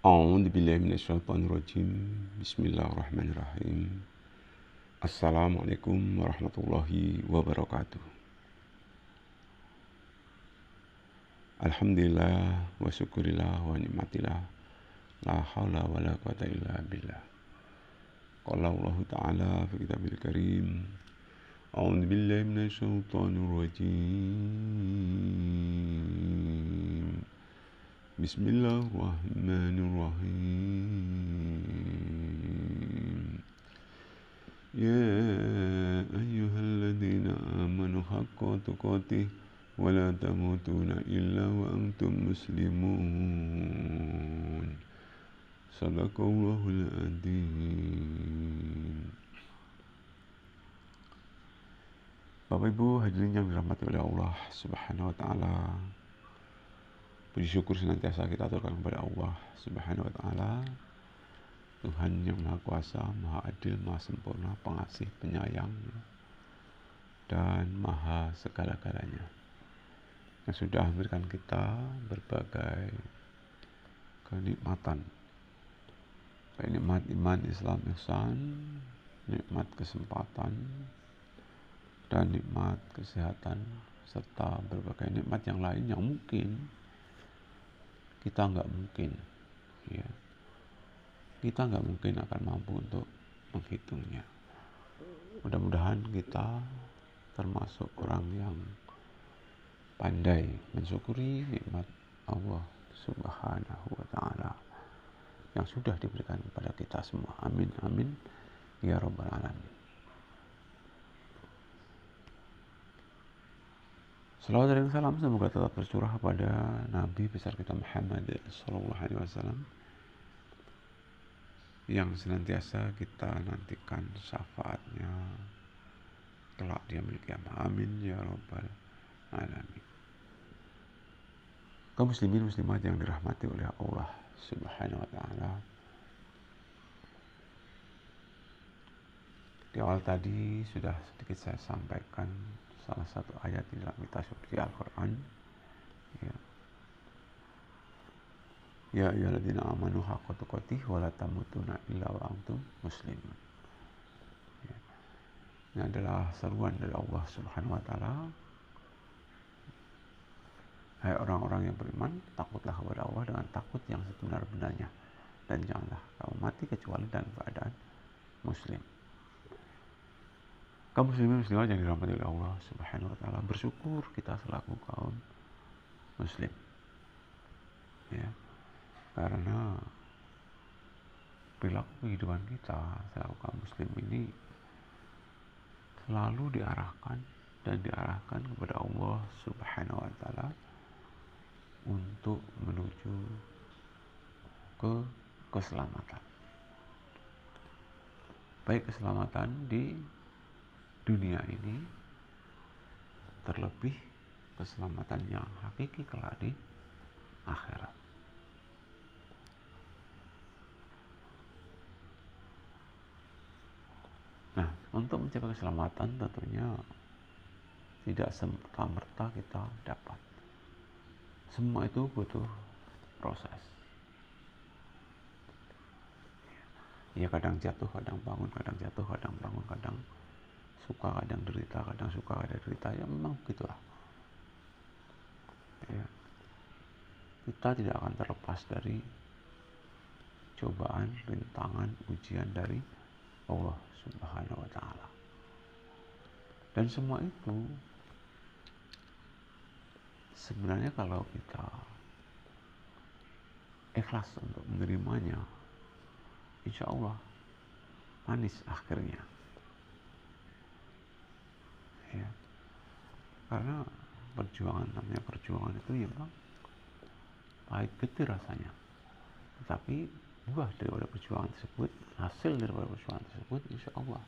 A'udzu billahi minasyaitonir rajim. Bismillahirrahmanirrahim. Assalamualaikum warahmatullahi wabarakatuh. Alhamdulillah wa syukurillah wa nikmatillah. La haula wala quwata illa billah. Qala Allah Ta'ala fi kitabil karim. A'udzu billahi minasyaitonir rajim. Bismillahirrahmanirrahim. Ya ayyuhalladzina amanu haqqa tuqatih wa la tamutunna illa wa antum muslimun. Sadaqallahul adzim. Bapak Ibu hadirin yang dirahmati oleh Allah Subhanahu wa taala. Puji syukur senantiasa kita aturkan kepada Allah Subhanahu wa taala, Tuhan yang Maha Kuasa, Maha Adil, Maha Sempurna, Pengasih, Penyayang, dan Maha segala-galanya, yang sudah memberikan kita berbagai kenikmatan, baik nikmat iman, Islam, ihsan, nikmat kesempatan, dan nikmat kesehatan, serta berbagai nikmat yang lain yang mungkin kita nggak mungkin akan mampu untuk menghitungnya. Mudah-mudahan kita termasuk orang yang pandai mensyukuri nikmat Allah Subhanahu wa taala yang sudah diberikan kepada kita semua. Amin amin ya rabbal alamin. Salawat dan salam semoga tetap tercurah pada Nabi besar kita Muhammad sallallahu alaihi wasallam yang senantiasa kita nantikan syafaatnya kelak di yaumil qiyamah. Amin ya rabbal alamin. Kaum muslimin muslimat yang dirahmati oleh Allah Subhanahu wa taala. Di awal tadi sudah sedikit saya sampaikan salah satu ayat di dalam kitab suci Al-Quran. Ya ayyuhalladzina amanu haqqa tuqatih wa la tamutunna illa wa antum muslimun. Ini adalah seruan dari Allah Subhanahu wa taala. Hai orang-orang yang beriman, takutlah kepada Allah dengan takut yang sebenar-benarnya, dan janganlah kamu mati kecuali dalam keadaan muslim. Kaum muslimin muslimat yang dirahmati oleh Allah Subhanahu wa taala, bersyukur kita selaku kaum muslim. Karena perilaku kehidupan kita selaku kaum muslim ini selalu diarahkan kepada Allah Subhanahu wa taala untuk menuju ke keselamatan. Baik keselamatan di dunia ini, terlebih keselamatan yang hakiki kelak di akhirat. Nah, untuk mencapai keselamatan tentunya tidak serta-merta kita dapat. Semua itu butuh proses. Ya, kadang jatuh, kadang bangun, kadang jatuh, kadang bangun, kadang suka, kadang derita, kadang suka, kadang derita. Ya memang begitulah. Kita tidak akan terlepas dari cobaan, rintangan, ujian dari Allah Subhanahu wa taala. Dan semua itu sebenarnya kalau kita ikhlas untuk menerimanya, insya Allah manis akhirnya. Karena namanya perjuangan itu ya memang pahit getir rasanya, tetapi buah daripada perjuangan tersebut, hasil daripada perjuangan tersebut, insya Allah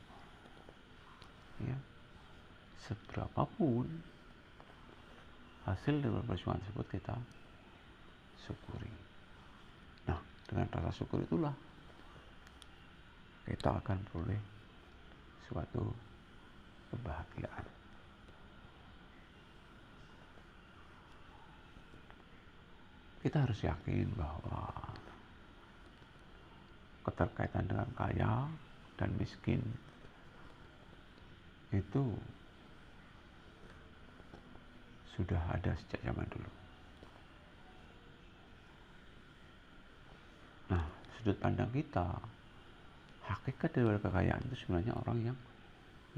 seberapapun hasil daripada perjuangan tersebut kita syukuri. Nah, dengan rasa syukur itulah kita akan beroleh suatu kebahagiaan. Kita harus yakin bahwa keterkaitan dengan kaya dan miskin itu sudah ada sejak zaman dulu. Nah, sudut pandang kita, hakikat dari kekayaan itu sebenarnya orang yang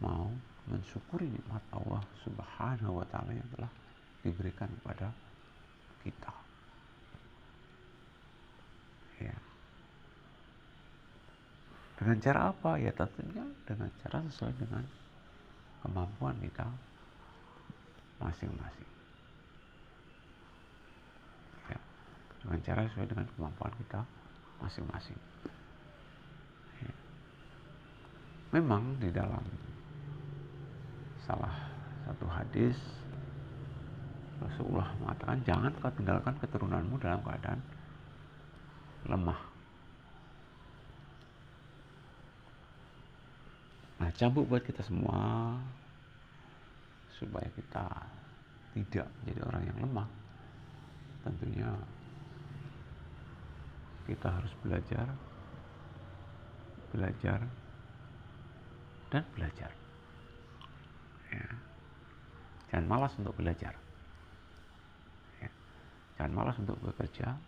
mau mensyukuri nikmat Allah Subhanahu wa Ta'ala yang telah diberikan kepada kita. Ya. Dengan cara apa? Ya tentunya dengan cara sesuai dengan kemampuan kita masing-masing. Ya. Dengan cara sesuai dengan kemampuan kita masing-masing. Ya. Memang di dalam salah satu hadis Rasulullah mengatakan, jangan kau tinggalkan keturunanmu dalam keadaan lemah. Nah, cambuk buat kita semua supaya kita tidak menjadi orang yang lemah. Tentunya kita harus belajar dan belajar. Ya. Jangan malas untuk belajar. Ya. Jangan malas untuk bekerja.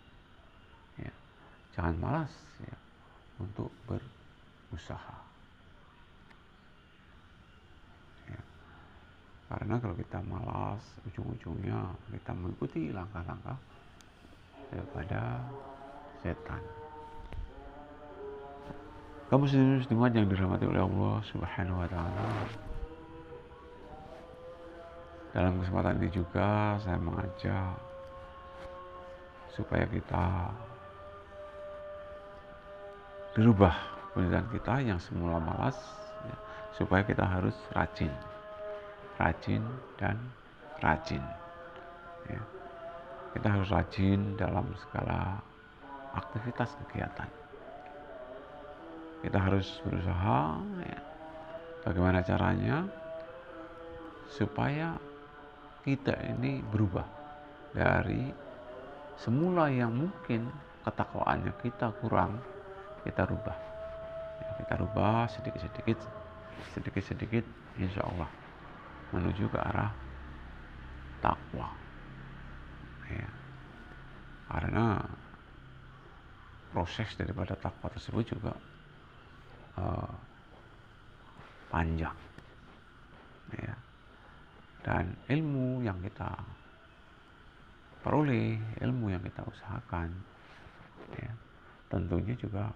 Ya. Jangan malas ya, untuk berusaha. Ya. Karena kalau kita malas, ujung-ujungnya kita mengikuti langkah-langkah daripada setan. Kaum muslimin yang dirahmati oleh Allah Subhanahu wa Ta'ala, dalam kesempatan ini juga saya mengajak supaya kita dirubah pemikiran kita yang semula malas, ya, supaya kita harus rajin dan rajin. Ya. Kita harus rajin dalam segala aktivitas kegiatan. Kita harus berusaha, ya, bagaimana caranya supaya kita ini berubah dari semula yang mungkin ketakwaannya kita kurang, kita rubah. Ya, kita rubah sedikit-sedikit, insya Allah menuju ke arah takwa. Ya. Karena proses daripada takwa tersebut juga panjang, ya. Dan ilmu yang kita peroleh, ilmu yang kita usahakan, ya, tentunya juga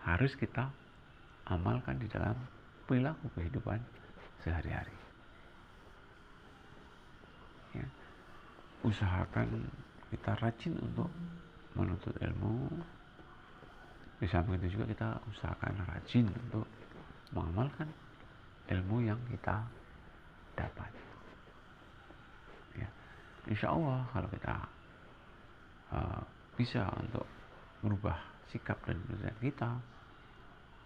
harus kita amalkan di dalam perilaku kehidupan sehari-hari. Ya. Usahakan kita rajin untuk menuntut ilmu. Di samping itu juga kita usahakan rajin untuk mengamalkan ilmu yang kita dapat. Ya. Insya Allah kalau kita bisa untuk merubah sikap dan pikiran kita,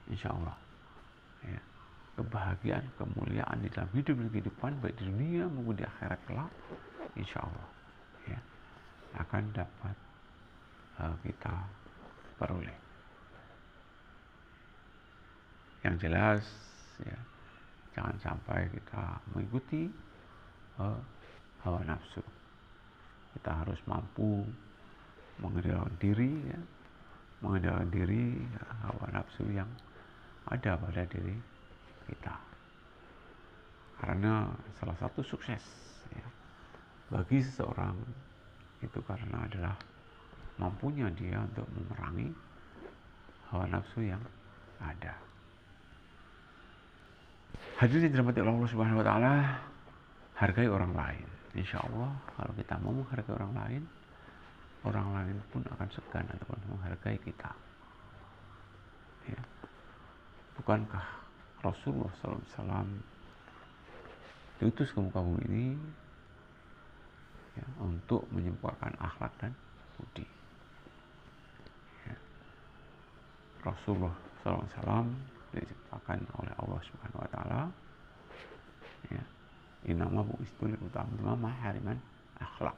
insya Allah, ya, kebahagiaan, kemuliaan di dalam hidup dan kehidupan baik di dunia maupun di akhirat kelak, insya Allah, ya, akan dapat kita peroleh. Yang jelas, ya, jangan sampai kita mengikuti hawa nafsu. Kita harus mampu mengendalikan diri, ya, hawa nafsu yang ada pada diri kita. Karena salah satu sukses, ya, bagi seseorang itu karena adalah mampunya dia untuk memerangi hawa nafsu yang ada. Hadirin yang dirahmati Allah Subhanahu wa Ta'ala, hargai orang lain. Insya Allah kalau kita mau menghargai orang lain pun akan segan ataupun menghargai kita. Ya. Bukankah Rasulullah SAW diutus ke muka bumi ini, ya, untuk menyempurnakan akhlak dan budi. Ya. Rasulullah SAW diciptakan oleh Allah Subhanahu wa Ta'ala, ya, innama bu'istu liutammima mahariman akhlak.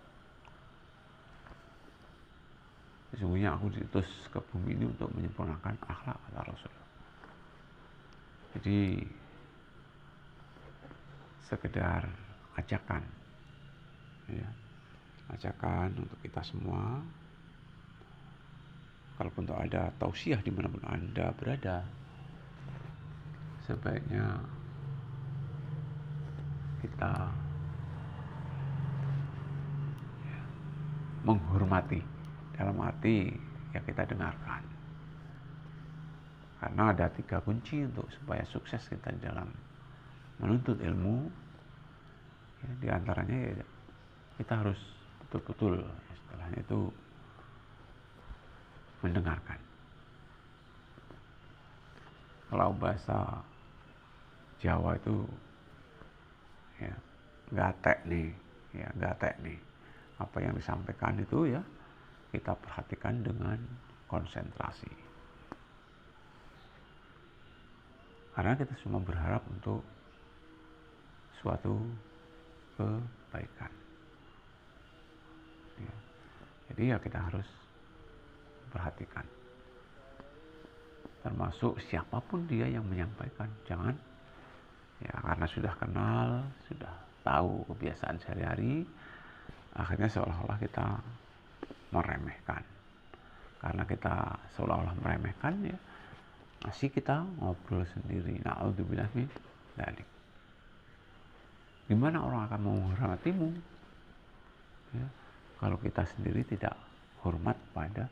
Sesungguhnya aku diutus ke bumi ini untuk menyempurnakan akhlak, kata Rasul. Jadi sekedar ajakan, ya, ajakan untuk kita semua. Kalaupun untuk ada tausiah dimanapun Anda berada, sebaiknya kita menghormati, dalam arti ya kita dengarkan. Karena ada 3 kunci untuk supaya sukses kita di dalam menuntut ilmu. Ya, di antaranya ya kita harus betul-betul istilahnya itu mendengarkan. Kalau bahasa Jawa itu ya gatek nih, ya gatek nih. Apa yang disampaikan itu ya kita perhatikan dengan konsentrasi. Karena kita semua berharap untuk suatu kebaikan. Ya. Jadi ya kita harus perhatikan. Termasuk siapapun dia yang menyampaikan. Jangan ya karena sudah kenal, sudah tahu kebiasaan sehari-hari, akhirnya seolah-olah kita meremehkan. Karena kita seolah-olah meremehkan ya masih kita ngobrol sendiri. Na'udzubillah min dzalik. Gimana orang akan menghormatimu ya, kalau kita sendiri tidak hormat pada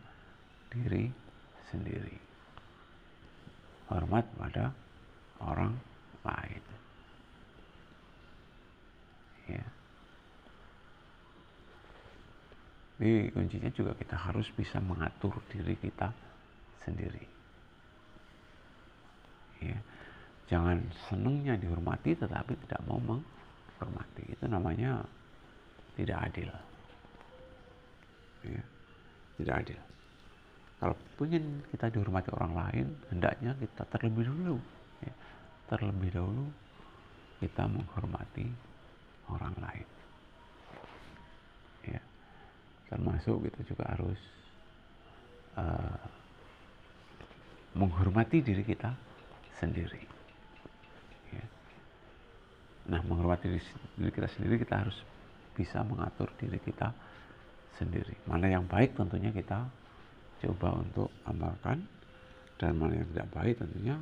diri sendiri, hormat pada orang lain ya. Jadi kuncinya juga kita harus bisa mengatur diri kita sendiri ya. Jangan senangnya dihormati tetapi tidak mau menghormati, itu namanya tidak adil ya. Tidak adil. Kalau ingin kita dihormati orang lain, hendaknya kita terlebih dahulu ya, terlebih dahulu kita menghormati orang lain ya. Termasuk kita juga harus menghormati diri kita sendiri ya. Nah, menghormati diri kita sendiri, kita harus bisa mengatur diri kita sendiri. Mana yang baik tentunya kita coba untuk amalkan, dan mana yang tidak baik tentunya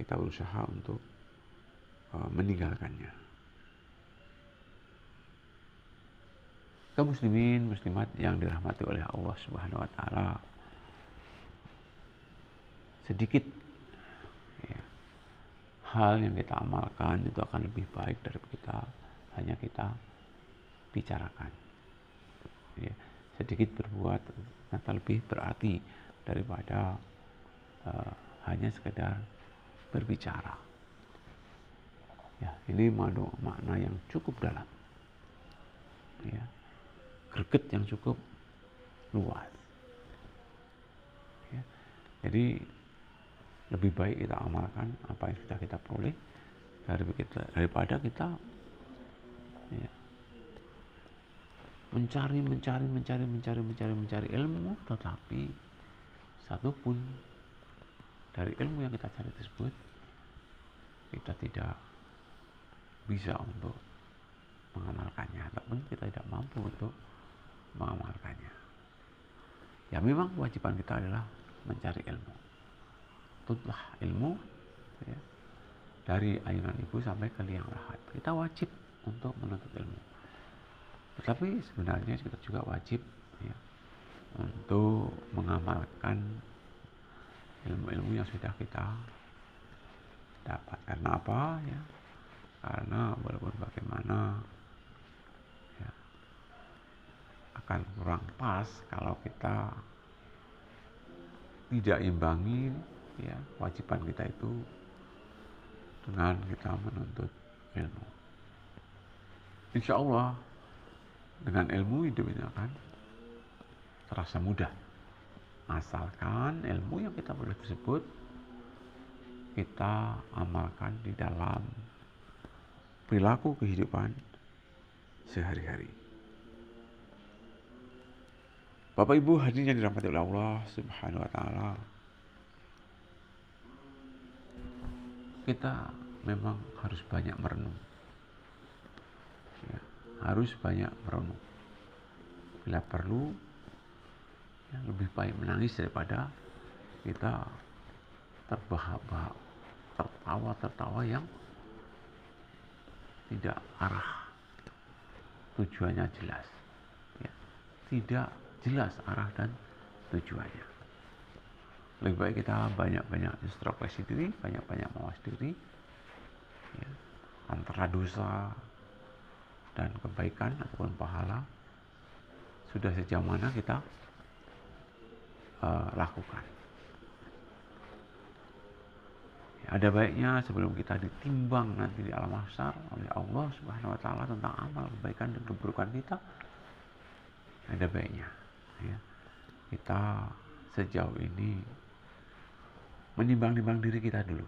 kita berusaha untuk meninggalkannya. Kaum muslimin muslimat yang dirahmati oleh Allah Subhanahu wa taala, sedikit ya, hal yang kita amalkan itu akan lebih baik daripada kita bicarakan ya. Sedikit berbuat ternyata lebih berarti daripada hanya sekedar berbicara ya. Ini makna yang cukup dalam ya, greget yang cukup luas ya. Jadi lebih baik kita amalkan apa yang sudah kita peroleh daripada kita ya, mencari ilmu, tetapi satupun dari ilmu yang kita cari tersebut kita tidak bisa untuk mengamalkannya, ataupun kita tidak mampu untuk mengamalkannya. Ya memang kewajiban kita adalah mencari ilmu. Tutlah ilmu ya, dari ayunan ibu sampai ke liang lahat. Kita wajib untuk menuntut ilmu. Tetapi sebenarnya kita juga wajib ya, untuk mengamalkan ilmu-ilmu yang sudah kita dapat. Karena apa ya? Karena walaupun bagaimana ya, akan kurang pas kalau kita tidak imbangi ya kewajiban kita itu dengan kita menuntut ilmu. Insya Allah dengan ilmu hidup ini akan terasa mudah, asalkan ilmu yang kita peroleh tersebut kita amalkan di dalam perilaku kehidupan sehari-hari. Bapak Ibu hadirin yang dirahmati oleh Allah Subhanahu wa taala. Kita memang harus banyak merenung. Ya, harus banyak merenung. Bila perlu, ya, lebih baik menangis daripada kita terbahak-bahak, tertawa yang tidak arah tujuannya jelas. Ya, tidak jelas arah dan tujuannya. Lebih baik kita banyak-banyak introspeksi diri, banyak-banyak mawas diri, ya, antara dosa dan kebaikan ataupun pahala sudah sejauh mana kita lakukan. Ya, ada baiknya sebelum kita ditimbang nanti di alam mahsyar oleh Allah Subhanahu wa taala tentang amal kebaikan dan keburukan kita, ada baiknya ya, kita sejauh ini menimbang-nimbang diri kita dulu.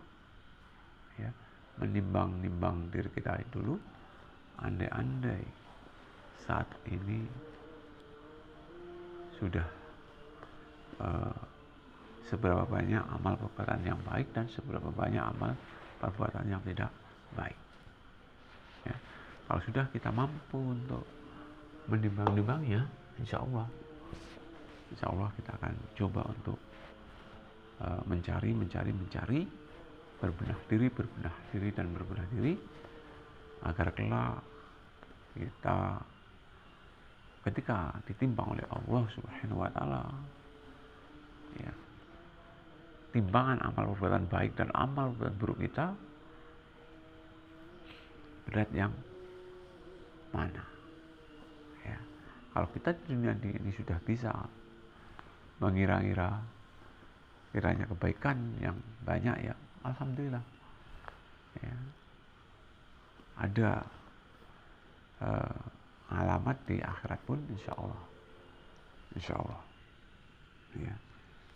Ya, menimbang-nimbang diri kita dulu. Andai-andai saat ini sudah seberapa banyak amal perbuatan yang baik dan seberapa banyak amal perbuatan yang tidak baik. Ya, kalau sudah kita mampu untuk menimbang-nimbangnya, insya Allah kita akan coba untuk mencari, berbenah diri, agar kelak kita ketika ditimbang oleh Allah Subhanahu wa taala, ya, timbangan amal perbuatan baik dan amal perbuatan buruk kita, berat yang mana? Ya, kalau kita di dunia ini sudah bisa mengira-ngira kiranya kebaikan yang banyak, ya alhamdulillah. Ya, ada alamat di akhirat pun insya Allah, ya,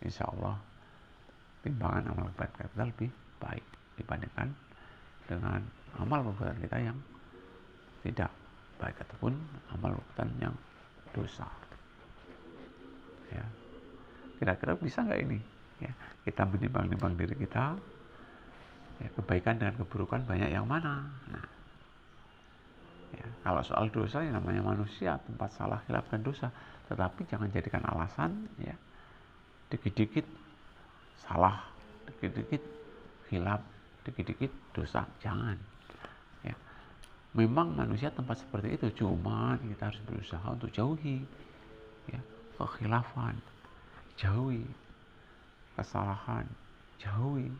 insya Allah timbangan amal perbuatan kita lebih baik dibandingkan dengan amal perbuatan kita yang tidak baik ataupun amal perbuatan yang dosa. Ya, kira-kira bisa nggak ini? Ya, kita menimbang-nimbang diri kita, ya, kebaikan dengan keburukan banyak yang mana? Nah, ya, kalau soal dosa, yang namanya manusia, tempat salah, khilaf dan dosa. Tetapi jangan jadikan alasan, ya, dikit-dikit salah, dikit-dikit khilaf, dikit-dikit dosa. Jangan. Ya, memang manusia tempat seperti itu, cuman kita harus berusaha untuk jauhi, ya, kekhilafan, jauhi kesalahan, jauhi,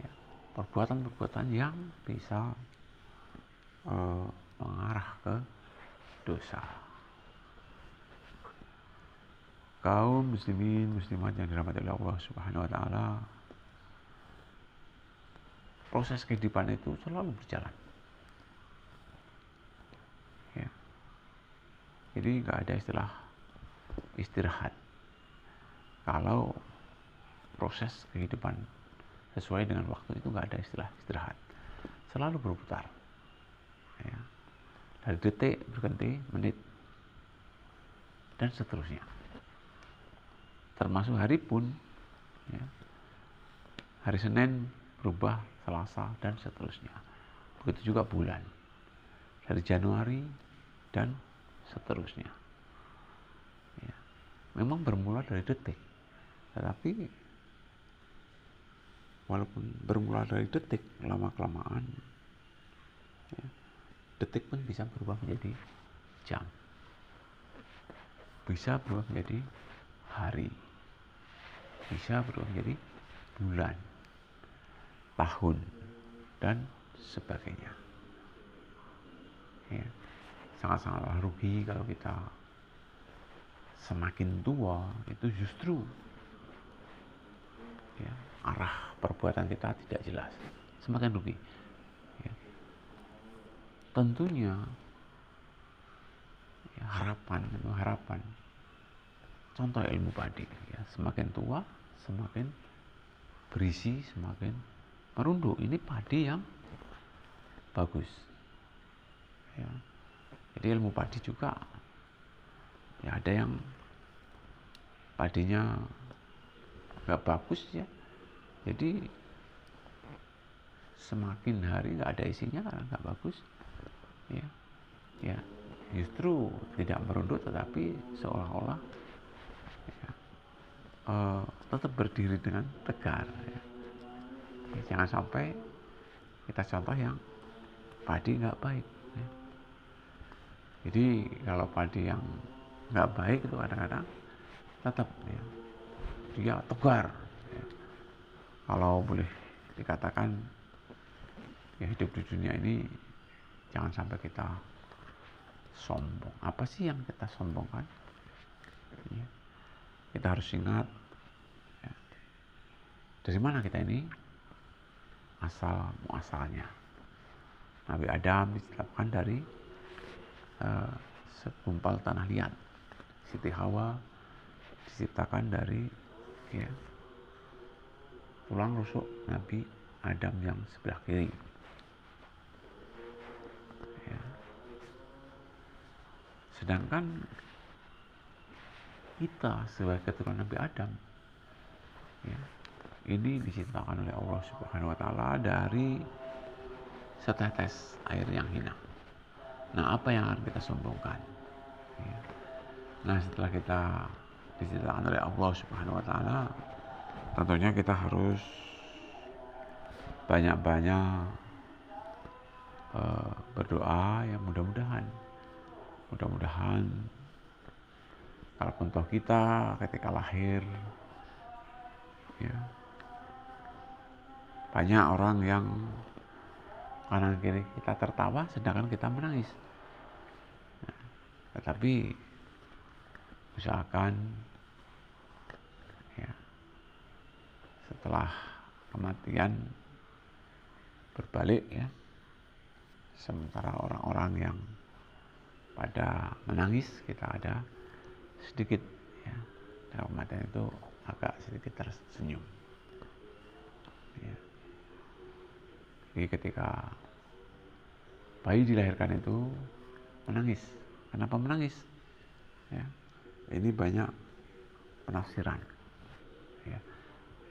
ya, perbuatan-perbuatan yang bisa mengarah ke dosa. Kaum muslimin muslimat yang dirahmati oleh Allah Subhanahu wa taala, proses kehidupan itu selalu berjalan. Ya. Jadi nggak ada istilah istirahat. Kalau proses kehidupan sesuai dengan waktu itu nggak ada istilah istirahat. Selalu berputar. Ya. Dari detik berganti menit dan seterusnya. Termasuk hari pun, ya, hari Senin berubah Selasa dan seterusnya. Begitu juga bulan, dari Januari dan seterusnya. Ya, memang bermula dari detik, tetapi walaupun bermula dari detik, lama-kelamaan, ya, detik pun bisa berubah menjadi jam, bisa berubah menjadi hari, bisa berubah menjadi bulan, tahun, dan sebagainya. Ya, sangat-sangatlah rugi kalau kita semakin tua itu justru, ya, arah perbuatan kita tidak jelas, semakin rugi. Ya. Tentunya, ya, harapan contoh ilmu padi, ya, semakin tua semakin berisi, semakin merunduk. Ini padi yang bagus, ya. Jadi ilmu padi juga, ya, ada yang padinya nggak bagus ya, jadi semakin hari nggak ada isinya karena nggak bagus ya, ya justru tidak merunduk tetapi seolah-olah ya, tetap berdiri dengan tegar ya. Jangan sampai kita contoh yang padi nggak baik ya. Jadi kalau padi yang nggak baik itu kadang-kadang tetap ya, dia tegar ya. Kalau boleh dikatakan ya, hidup di dunia ini jangan sampai kita sombong. Apa sih yang kita sombongkan ya, kita harus ingat ya, dari mana kita ini asal muasalnya. Nabi Adam diciptakan dari segumpal tanah liat. Siti Hawa diciptakan dari ya, tulang rusuk Nabi Adam yang sebelah kiri ya. Sedangkan kita sebagai keturunan Nabi Adam ya, ini diciptakan oleh Allah Subhanahu wa Ta'ala dari setetes air yang hina. Nah, apa yang harus kita sombongkan ya? Nah, setelah kita diciptakan oleh Allah Subhanahu wa Ta'ala, tentunya kita harus banyak-banyak berdoa ya, mudah-mudahan kalaupun toh kita ketika lahir ya, banyak orang yang kanan kiri kita tertawa sedangkan kita menangis. Nah, tetapi usahakan ya, setelah kematian berbalik ya, sementara orang-orang yang pada menangis kita ada sedikit ya, dalam kematian itu agak sedikit tersenyum ya. Jadi ketika bayi dilahirkan itu menangis. Kenapa menangis? Ya, ini banyak penafsiran. Ya.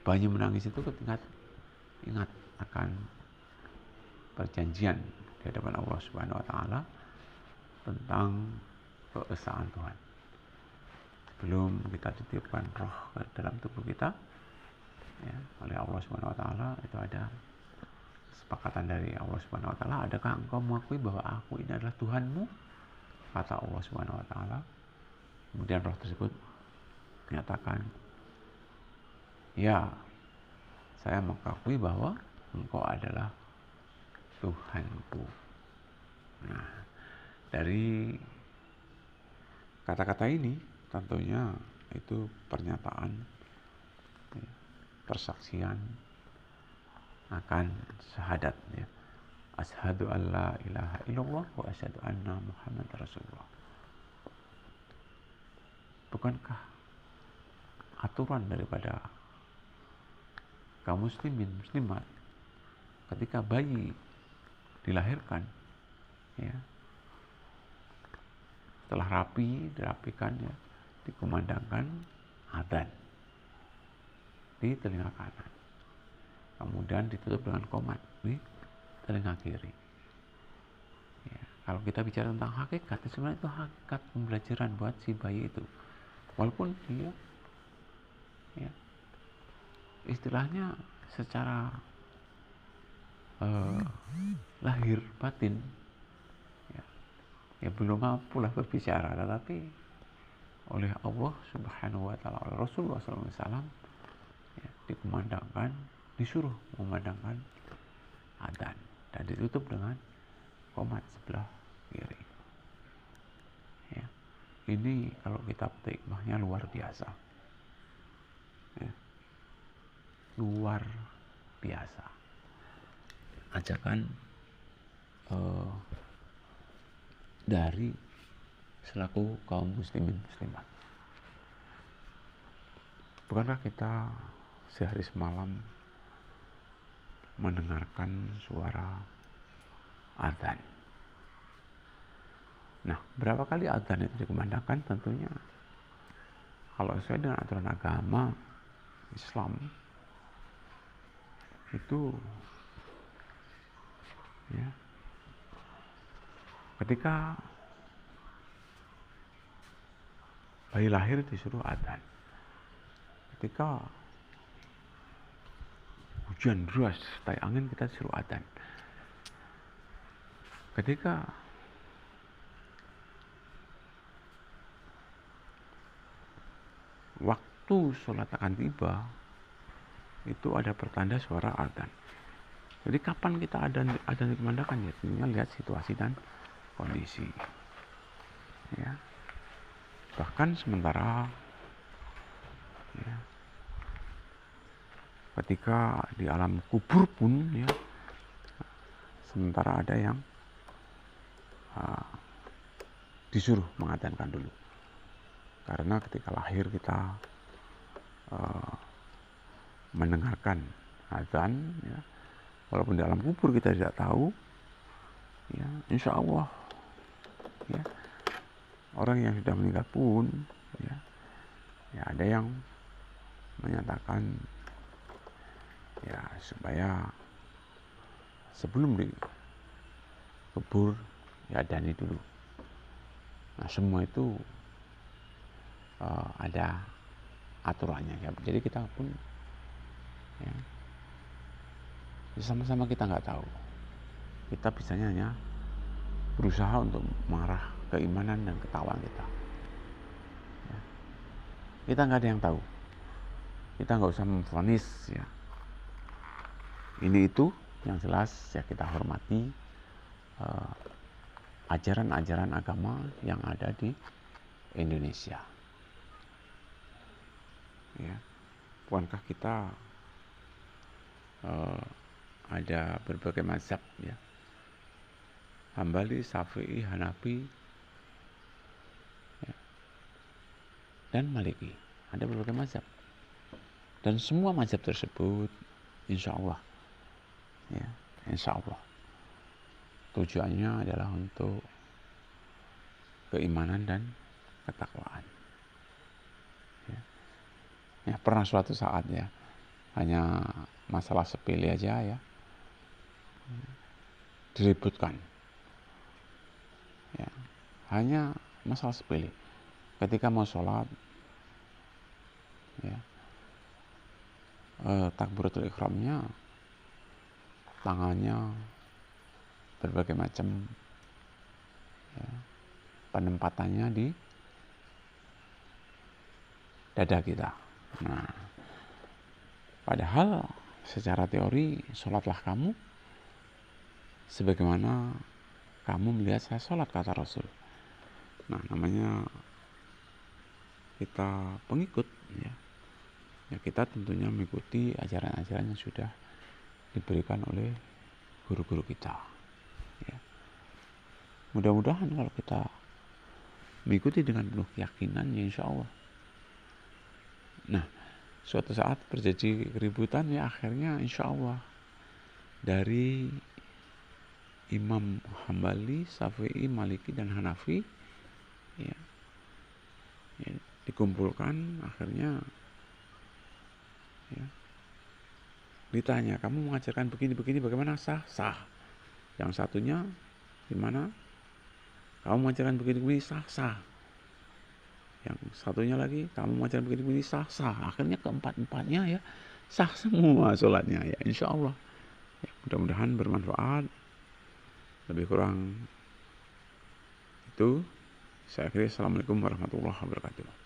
Bayi menangis itu ketika ingat akan perjanjian di hadapan Allah Subhanahu wa Ta'ala tentang keesaan Tuhan. Sebelum kita ditiupkan roh ke dalam tubuh kita ya, oleh Allah Subhanahu wa Ta'ala, itu ada kesepakatan dari Allah Subhanahu wa Ta'ala, adakah engkau mengakui bahwa aku ini adalah Tuhanmu? Kata Allah Subhanahu wa Ta'ala. Kemudian roh tersebut menyatakan, ya, saya mengakui bahwa engkau adalah Tuhanku. Nah, dari kata-kata ini tentunya itu pernyataan ya, persaksian akan syahadat ya. Asyhadu an la ilaha illallah wa asyhadu anna Muhammad Rasulullah. Bukankah aturan daripada kaum muslimin muslimat ketika bayi dilahirkan ya, setelah dirapikan ya, dikumandangkan adzan di telinga kanan, kemudian ditutup dengan qomat di telinga kiri ya. Kalau kita bicara tentang hakikat, sebenarnya itu hakikat pembelajaran buat si bayi itu, walaupun dia ya, istilahnya secara lahir batin ya belum mampu lah berbicara, tetapi oleh Allah Subhanahu wa Ta'ala, oleh Rasulullah SAW ya, dikumandangkan, disuruh memandangkan adzan dan ditutup dengan qomat sebelah kiri ya. Ini kalau kita petik hikmahnya luar biasa ya, luar biasa. Ajakan dari selaku kaum muslimin muslimat. Bukankah kita sehari semalam mendengarkan suara adzan? Nah, berapa kali adzan itu dikumandangkan? Tentunya kalau sesuai dengan aturan agama Islam itu ya, ketika bayi lahir disuruh adzan, ketika hujan deras serta angin kita disuruh adzan, ketika waktu sholat akan tiba itu ada pertanda suara adzan. Jadi kapan kita adzan dikumandangkan, ya tentunya lihat situasi dan kondisi ya. Bahkan sementara ya, ketika di alam kubur pun ya, sementara ada yang disuruh mengadzankan dulu, karena ketika lahir kita mendengarkan adzan ya, walaupun di alam kubur kita tidak tahu ya, insya Allah ya, orang yang sudah meninggal pun ya, ya ada yang menyatakan ya supaya sebelum dikubur ya adani dulu. Nah semua itu ada aturannya ya. Jadi kita pun ya, sama-sama kita nggak tahu. Kita bisanya hanya berusaha untuk mengarah keimanan dan ketakwaan kita. Ya. Kita nggak ada yang tahu. Kita nggak usah memvonis ya. Ini itu yang jelas ya, kita hormati ajaran-ajaran agama yang ada di Indonesia. Ya. Bukankah kita ada berbagai mazhab ya, Hambali, Syafi'i, Hanafi ya, dan Maliki, ada berbagai mazhab, dan semua mazhab tersebut insya Allah ya, insya Allah tujuannya adalah untuk keimanan dan ketakwaan ya. Ya, pernah suatu saat ya, hanya masalah sepele aja ya, diributkan ya, hanya masalah sepele. Ketika mau sholat ya, takbiratul ihramnya tangannya berbagai macam ya, penempatannya di dada kita. Nah, padahal secara teori sholatlah kamu sebagaimana kamu melihat saya sholat, kata Rasul. Nah, namanya kita pengikut ya, ya kita tentunya mengikuti ajaran-ajaran yang sudah diberikan oleh guru-guru kita ya. Mudah-mudahan kalau kita mengikuti dengan penuh keyakinan ya insya Allah. Nah, suatu saat terjadi keributan ya, akhirnya insya Allah dari Imam Hambali, Syafi'i, Maliki dan Hanafi ya, ya dikumpulkan, akhirnya ya, ditanya, kamu mengajarkan begini-begini bagaimana, sah? Sah. Yang satunya gimana? Kamu mengajarkan begini-begini, sah? Sah. Yang satunya lagi, kamu mengajarkan begini-begini, sah? Sah. Akhirnya keempat-empatnya ya sah semua sholatnya ya, insya Allah ya, mudah-mudahan bermanfaat. Lebih kurang itu saya akhiri. Assalamualaikum warahmatullahi wabarakatuh.